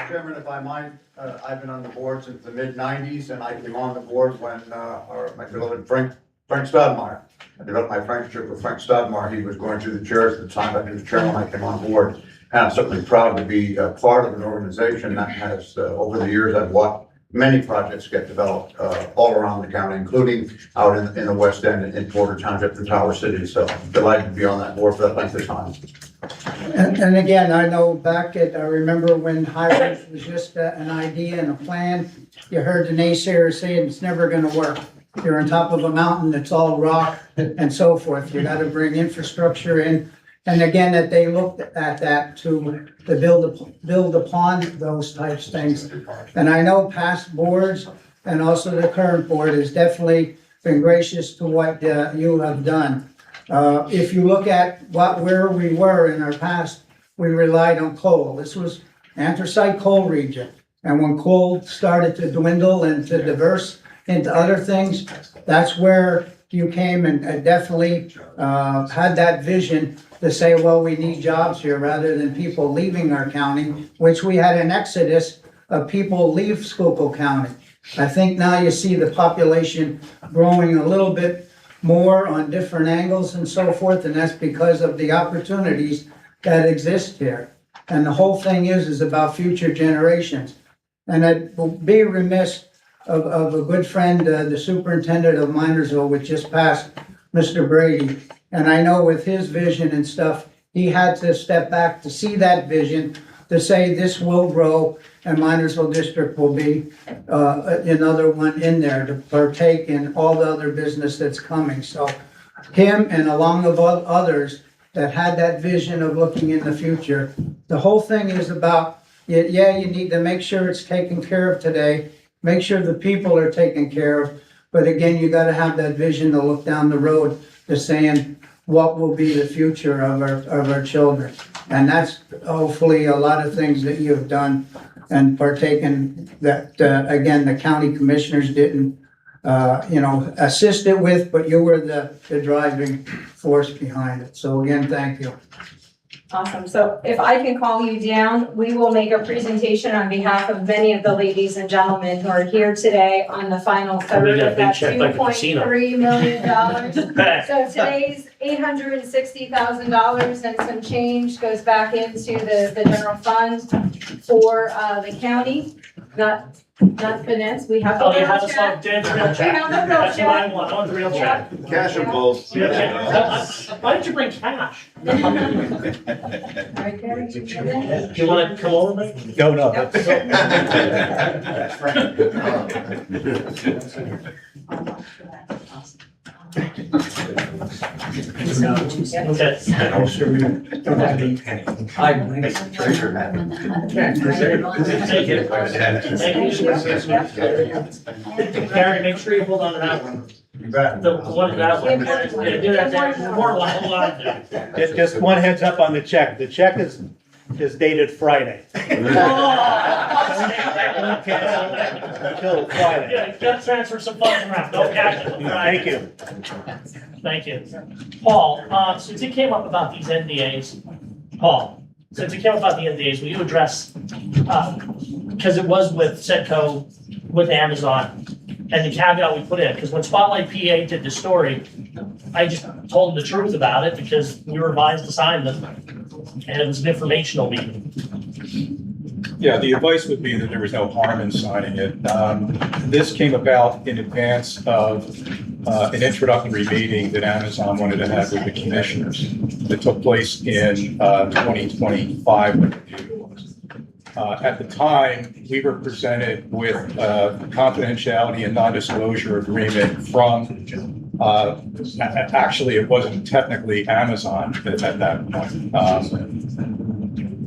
S13: Chairman, if I might, I've been on the board since the mid-90s, and I came on the board when my beloved Frank Stodmeyer. I developed my friendship with Frank Stodmeyer. He was going through the chairs at the time, but he was chairman when I came on board. And I'm certainly proud to be part of an organization that has, over the years, I've watched many projects get developed all around the county, including out in the West End in Porter Township and Tower City. So delighted to be on that board for that length of time.
S21: And again, I know back I remember when High Ridge was just an idea and a plan. You heard the naysayers saying it's never gonna work. You're on top of a mountain that's all rock and so forth. You gotta bring infrastructure in. And again, that they looked at that to build upon those types of things. And I know past boards and also the current board has definitely been gracious to what you have done. If you look at where we were in our past, we relied on coal. This was anthracite coal region. And when coal started to dwindle and to diverse into other things, that's where you came and definitely had that vision to say, well, we need jobs here rather than people leaving our county, which we had an exodus of people leave Schuylkill County. I think now you see the population growing a little bit more on different angles and so forth, and that's because of the opportunities that exist here. And the whole thing is about future generations. And I'd be remiss of a good friend, the superintendent of Minersville, which just passed, Mr. Brady. And I know with his vision and stuff, he had to step back to see that vision, to say this will grow and Minersville District will be another one in there to partake in all the other business that's coming. So him and along with others that had that vision of looking in the future, the whole thing is about, yeah, you need to make sure it's taken care of today, make sure the people are taken care of. But again, you got to have that vision to look down the road to saying what will be the future of our children. And that's hopefully a lot of things that you have done and partaken that, again, the county commissioners didn't, assist it with, but you were the driving force behind it. So again, thank you.
S22: Awesome. So if I can call you down, we will make a presentation on behalf of many of the ladies and gentlemen who are here today on the final third of that $2.3 million. So today's $860,000 and some change goes back into the general fund for the county, not finance. We have the
S3: Oh, you
S22: real
S3: have us
S22: check.
S3: on dead real
S22: We have
S3: check.
S22: the real
S3: That's what I
S22: check.
S3: want. I want the real check.
S13: Cash and bulls.
S3: Why did you bring cash?
S22: Right there.
S3: Do you want to come over, mate?
S9: No, no.
S3: That's Okay. Thank you. Gary, make sure you hold on to that one. The one that one. Yeah, do that there. More like, hold on to it.
S9: Just one heads up on the check. The check is dated Friday. Until Friday.
S3: Yeah, gotta transfer some funds around. No cash.
S9: Thank you.
S3: Thank you. Paul, since it came up about these NDAs, will you address, because it was with Setco, with Amazon, and the caveat we put in, because when Spotlight PA did the story, I just told them the truth about it because we were advised to sign them, and it was an informational meeting.
S8: Yeah, the advice would be that there was no harm in signing it. This came about in advance of an introductory meeting that Amazon wanted to have with the commissioners that took place in 2025. At the time, we were presented with a confidentiality and non-disclosure agreement from, actually, it wasn't technically Amazon at that point.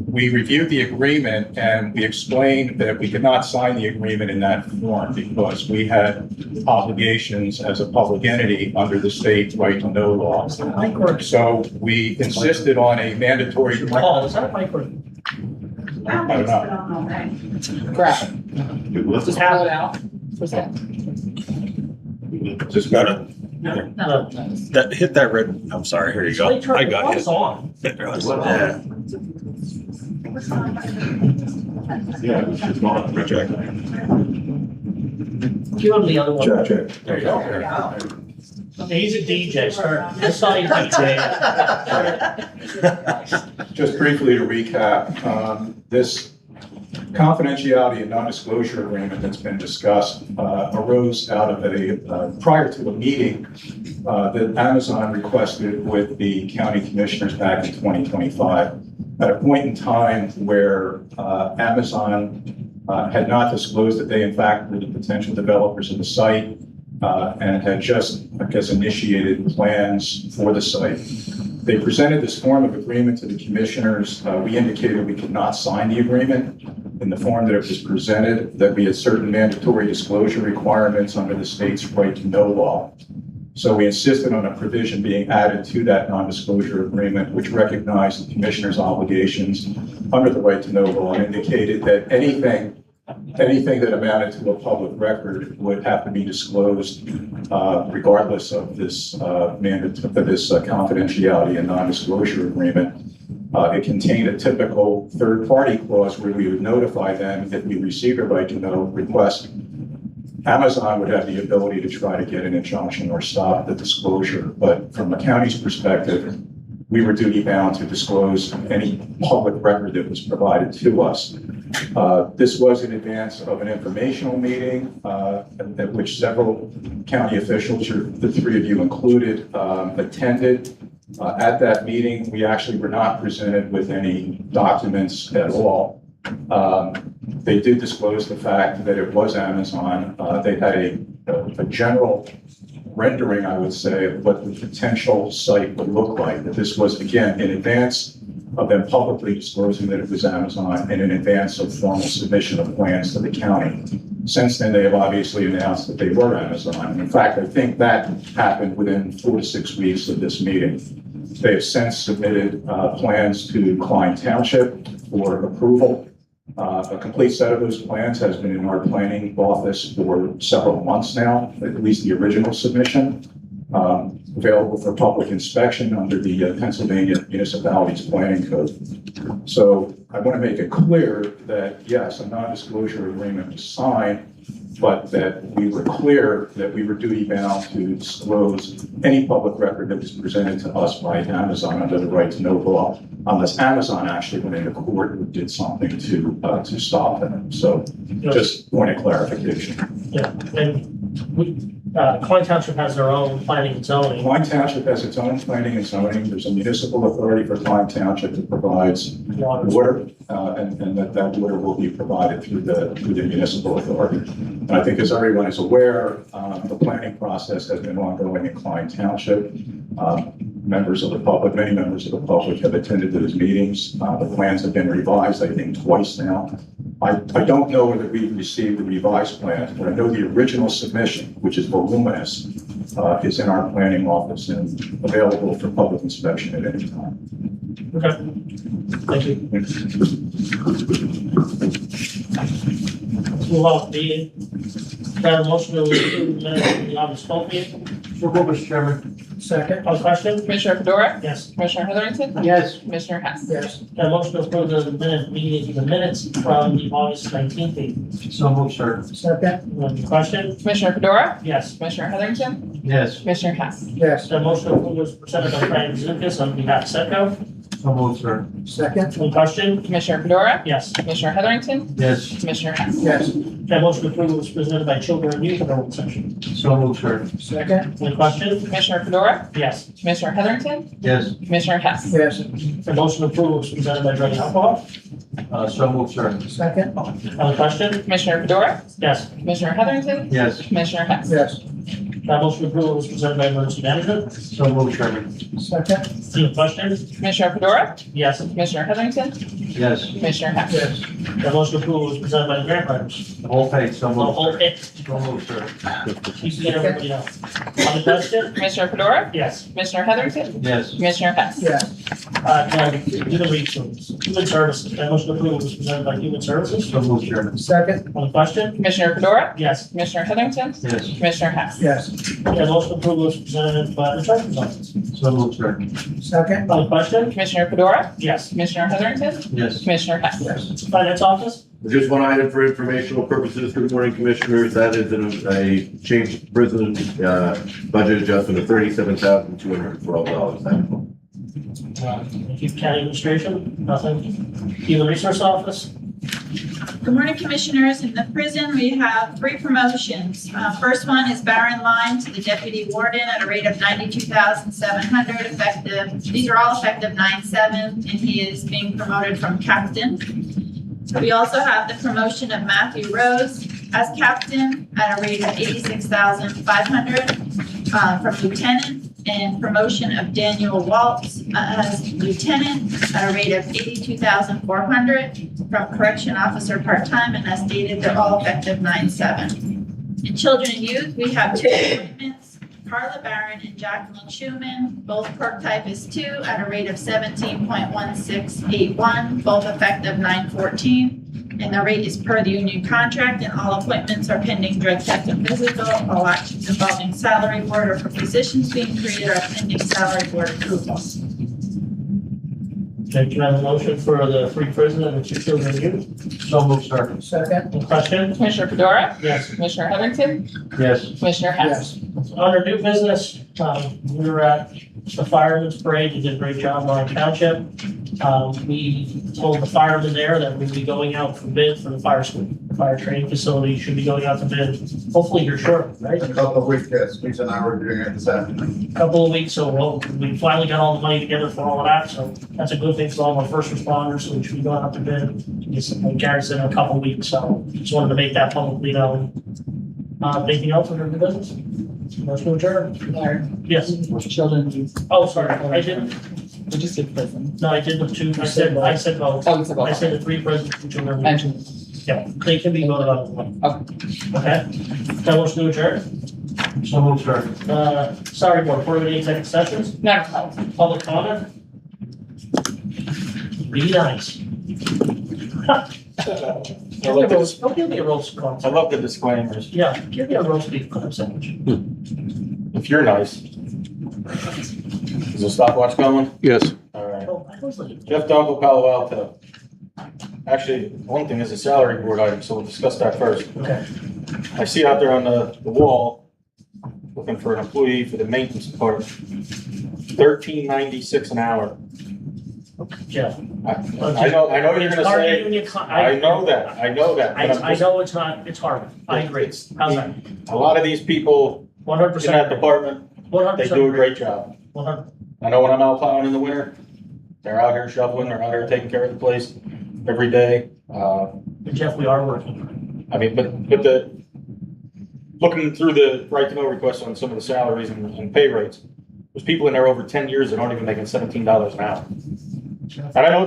S8: We reviewed the agreement and we explained that we could not sign the agreement in that form because we had obligations as a public entity under the state right to know law. So we insisted on a mandatory.
S3: Paul, is that mic working?
S8: I don't know.
S6: Crap.
S3: Just have it out.
S1: Just gotta, that, hit that red, I'm sorry, here you go. I got it.
S3: On.
S1: Yeah, it's on, reject.
S3: Give him the other one.
S8: Check.
S3: There you go. He's a DJ, sir. I saw you DJ.
S8: Just briefly to recap, this confidentiality and non-disclosure agreement that's been discussed arose out of prior to a meeting that Amazon requested with the county commissioners back in 2025. At a point in time where Amazon had not disclosed that they in fact were the potential developers of the site and had just, I guess, initiated plans for the site. They presented this form of agreement to the commissioners. We indicated we could not sign the agreement in the form that it was presented, that we had certain mandatory disclosure requirements under the state's right to know law. So we insisted on a provision being added to that non-disclosure agreement, which recognized the commissioner's obligations under the right to know law and indicated that anything that amounted to a public record would have to be disclosed regardless of this confidentiality and non-disclosure agreement. It contained a typical third-party clause where we would notify them if we received a right to know request. Amazon would have the ability to try to get an injunction or stop the disclosure, but from the county's perspective, we were duty bound to disclose any public record that was provided to us. This was in advance of an informational meeting at which several county officials, the three of you included, attended. At that meeting, we actually were not presented with any documents at all. They did disclose the fact that it was Amazon. They had a general rendering, I would say, of what the potential site would look like. That this was, again, in advance of them publicly disclosing that it was Amazon and in advance of formal submission of plans to the county. Since then, they have obviously announced that they were Amazon. In fact, I think that happened within 4 to 6 weeks of this meeting. They have since submitted plans to Klein Township for approval. A complete set of those plans has been in our planning office for several months now, at least the original submission, available for public inspection under the Pennsylvania Municipalities Planning Code. So I want to make it clear that, yes, a non-disclosure agreement was signed, but that we were clear that we were duty bound to disclose any public record that was presented to us by Amazon under the right to know law, unless Amazon actually went into court and did something to stop them. So just point of clarification.
S3: Yeah, and Klein Township has their own planning and zoning.
S4: Klein Township has its own planning and zoning. There's a municipal authority for Klein Township that provides water, and that water will be provided through the municipal authority. And I think as everyone is aware, the planning process has been ongoing in Klein Township. Members of the public, many members of the public have attended those meetings. The plans have been revised, I think, twice now. I don't know whether we've received the revised plans, but I know the original submission, which is voluminous, is in our planning office and available for public inspection at any time.
S3: Okay. Thank you. Let's move on to the meeting. Can I have a motion to approve the minutes of the August 12th meeting?
S20: So move, Mr. Chairman.
S21: Second?
S3: On question?
S5: Commissioner Fedora?
S3: Yes.
S5: Commissioner Heatherington?
S20: Yes.
S5: Commissioner Hess?
S21: Yes.
S3: Can I have a motion to approve the minutes from the August 19th meeting?
S20: So move, sir.
S21: Second?
S3: On question?
S5: Commissioner Fedora?
S3: Yes.
S5: Commissioner Heatherington?
S20: Yes.
S5: Commissioner Hess?
S21: Yes.
S3: Can I have a motion to approve was presented by Frank Zukas on behalf of Setco?
S20: So move, sir.
S21: Second?
S3: On question?
S5: Commissioner Fedora?
S3: Yes.
S5: Commissioner Heatherington?
S20: Yes.
S5: Commissioner Hess?
S21: Yes.
S3: Can I have a motion to approve was presented by Children and Youth in the work session?
S20: So move, sir.
S21: Second?
S3: On question?
S5: Commissioner Fedora?
S3: Yes.
S5: Commissioner Heatherington?
S20: Yes.
S5: Commissioner Hess?
S21: Yes.
S3: The motion to approve was presented by Drug and Alcohol?
S20: So move, sir.
S21: Second?
S3: On question?
S5: Commissioner Fedora?
S3: Yes.
S5: Commissioner Heatherington?
S20: Yes.
S5: Commissioner Hess?
S21: Yes.
S3: The motion to approve was presented by Emergency Management?
S20: So move, Chairman.
S21: Second?
S3: On question?
S5: Commissioner Fedora?
S3: Yes.
S5: Commissioner Heatherington?
S20: Yes.
S5: Commissioner Hess?
S21: Yes.
S3: The motion to approve was presented by the grant writers?
S20: The whole page, so
S3: The
S20: move.
S3: whole pit.
S20: So move, sir.
S3: Please get everybody else. On the question?
S5: Commissioner Fedora?
S3: Yes.
S5: Commissioner Heatherington?
S20: Yes.
S5: Commissioner Hess?
S21: Yes.
S3: Can I human resources, human services, the motion to approve was presented by human services?
S20: So move, Chairman.
S21: Second?
S3: On the question?
S5: Commissioner Fedora?
S3: Yes.
S5: Commissioner Heatherington?
S20: Yes.
S5: Commissioner Hess?
S21: Yes.
S3: The motion to approve was presented by the treasurer's office?
S20: So move, sir.
S21: Second?
S3: On the question?
S5: Commissioner Fedora?
S3: Yes.
S5: Commissioner Heatherington?
S20: Yes.
S5: Commissioner Hess?
S21: Yes.
S3: Finance office?
S19: Just one item for informational purposes. Good morning, Commissioners. That is a change of prison budget adjustment of $37,212.
S3: Thank you, county administration, nothing. Human resource office?
S23: Good morning, Commissioners. In the prison, we have 3 promotions. First one is Baron Line to the Deputy Warden at a rate of $92,700 effective. These are all effective 9/7, and he is being promoted from captain. We also have the promotion of Matthew Rose as captain at a rate of $86,500 from lieutenant, and promotion of Daniel Waltz as lieutenant at a rate of $82,400 from correction officer part-time, and as stated, they're all effective 9/7. In children and youth, we have 2 appointments, Carla Barron and Jacqueline Schumann, both clerk type is 2 at a rate of 17.1681, both effective 9/14. And the rate is per the union contract, and all appointments are pending drug test and physical. All actions involving salary board or for positions being created are pending salary board approval.
S3: Okay, can I have a motion for the free prison and the 2 children and youth?
S20: So move, sir.
S21: Second?
S3: On question?
S5: Commissioner Fedora?
S3: Yes.
S5: Commissioner Heatherington?
S20: Yes.
S5: Commissioner Hess?
S21: Yes.
S3: Under new business, we were at the fireman's parade, you did a great job on township. We told the firemen there that we'd be going out for bid for the fire school. The fire training facility should be going out to bid, hopefully here shortly, right?
S13: A couple of weeks, yes. Lisa and I were doing it this afternoon.
S3: Couple of weeks, so we finally got all the money together for all of that, so that's a good thing for all of our first responders, so we should be going out to bid. Like Gary said, in a couple of weeks, so just wanted to make that publicly known. Anything else under the business? Motion to adjourn. Yes.
S5: Children and youth.
S3: Oh, sorry, I didn't.
S5: We just did prison.
S3: No, I did the 2, I said both.
S5: Oh, you said both.
S3: I said the 3 presidents and children.
S5: Mention.
S3: Yeah, they can be voted on. Okay. Can I motion to adjourn?
S20: So move, sir.
S3: Sorry, board, before we executive sessions,
S5: No.
S3: public comment? Be nice. Don't give me a roast beef.
S8: I love the disclaimers.
S3: Yeah, give me a roast beef club sandwich.
S8: If you're nice. Is the stopwatch going?
S4: Yes.
S8: All right.
S3: Oh, I was like,
S8: Jeff Dunkel, Palo Alto. Actually, one thing is a salary board item, so we'll discuss that first.
S3: okay.
S8: I see out there on the wall, looking for an employee for the maintenance department, $13.96 an hour.
S3: Jeff.
S8: I know you're gonna say, I know that, but
S3: I know it's not, it's hard. I agree. How's that?
S8: a lot of these people
S3: 100%.
S8: in that department,
S3: 100%.
S8: they do a great job.
S3: 100%.
S8: I know when I'm out plowing in the winter, they're out here shoveling, they're out here taking care of the place every day.
S3: Jeff, we are working.
S8: I mean, but looking through the right to know requests on some of the salaries and pay rates, there's people in there over 10 years that aren't even making $17 an hour. And I know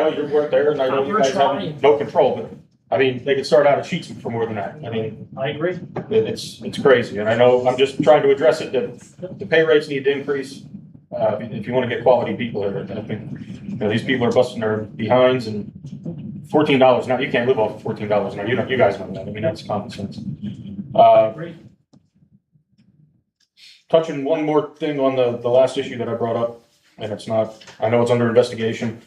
S8: you weren't there, and I know you guys have no control, but I mean, they could start out at Sheets for more than that. I mean,
S3: I agree.
S8: It's crazy, and I know I'm just trying to address it, that the pay rates need to increase. If you want to get quality people here, I think, these people are busting their behinds, and $14 now, you can't live off of $14 now. You guys know that. I mean, that's common sense. Touching one more thing on the last issue that I brought up, and it's not, I know it's under investigation,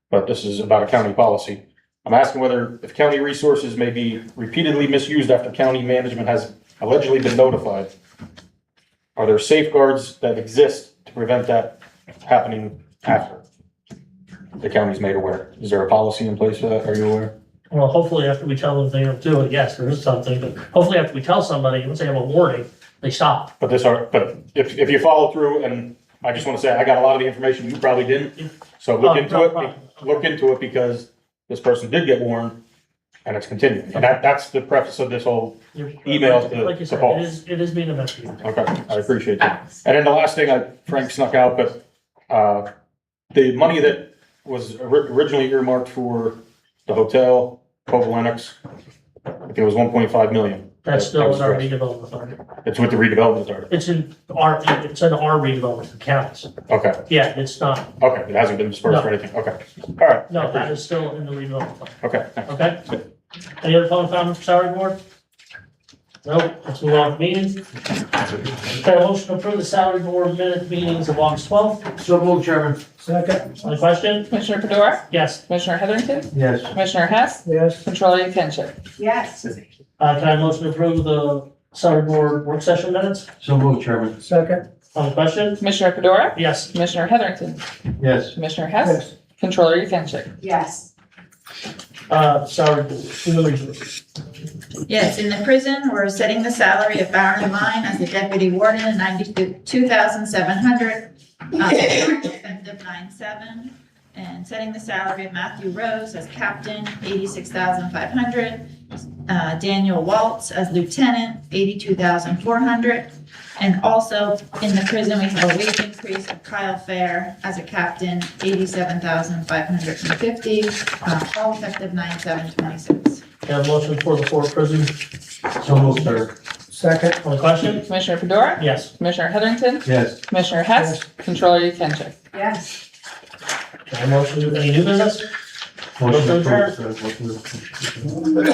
S8: but this is about a county policy. I'm asking whether if county resources may be repeatedly misused after county management has allegedly been notified, are there safeguards that exist to prevent that happening after the county's made aware? Is there a policy in place for that? Are you aware?
S3: Well, hopefully after we tell them they don't do it, yes, there is something, but hopefully after we tell somebody, once they have a warning, they stop.
S8: But if you follow through, and I just want to say, I got a lot of the information you probably didn't. So look into it because this person did get warned and it's continuing. And that's the preface of this whole email
S3: Like you
S8: to
S3: said,
S8: Paul.
S3: it is being investigated.
S8: Okay, I appreciate that. And then the last thing, Frank snuck out, but the money that was originally earmarked for the hotel, Cove Lennox, I think it was 1.5 million.
S3: That's still in our redevelopment authority.
S8: It's with the redevelopment authority.
S3: It's in our redevelopment counties.
S8: Okay.
S3: Yeah, it's not.
S8: Okay, it hasn't been dispersed or anything. Okay. All right.
S3: No, that is still in the redevelopment authority.
S8: Okay. Thanks.
S3: Okay? Any other public comments for salary board? No, let's move on to meetings. Okay, motion to approve the salary board minute meetings of August 12th.
S20: So moved, Chairman.
S21: Second.
S3: On the question?
S5: Commissioner Fedora,
S3: Yes.
S5: Commissioner Heatherington,
S20: Yes.
S5: Commissioner Hess,
S21: Yes.
S5: Controller Yekenship.
S10: Yes.
S3: Can I have a motion to approve the salary board work session minutes?
S20: So moved, Chairman.
S21: Second.
S3: On the question?
S5: Commissioner Fedora,
S3: Yes.
S5: Commissioner Heatherington,
S20: Yes.
S5: Commissioner Hess,
S21: Yes.
S5: Controller Yekenship.
S10: Yes.
S3: Salary board, human resources.
S23: Yes, in the prison, we're setting the salary of Baron Line as the deputy warden at $92,700, effective 9/7, and setting the salary of Matthew Rose as captain, $86,500, Daniel Waltz as lieutenant, $82,400, and also in the prison, we have a wage increase of Kyle Fair as a captain, $87,550, all effective 9/7/26.
S3: Can I have a motion for the Fort Prison?
S20: So moved, sir.
S21: Second.
S3: On the question?
S5: Commissioner Fedora,
S3: Yes.
S5: Commissioner Heatherington,
S20: Yes.
S5: Commissioner Hess, Controller Yekenship.
S10: Yes.
S3: Can I have a motion to any new business?
S20: Motion
S3: Motion to adjourn.
S20: approved, sir. Motion approved.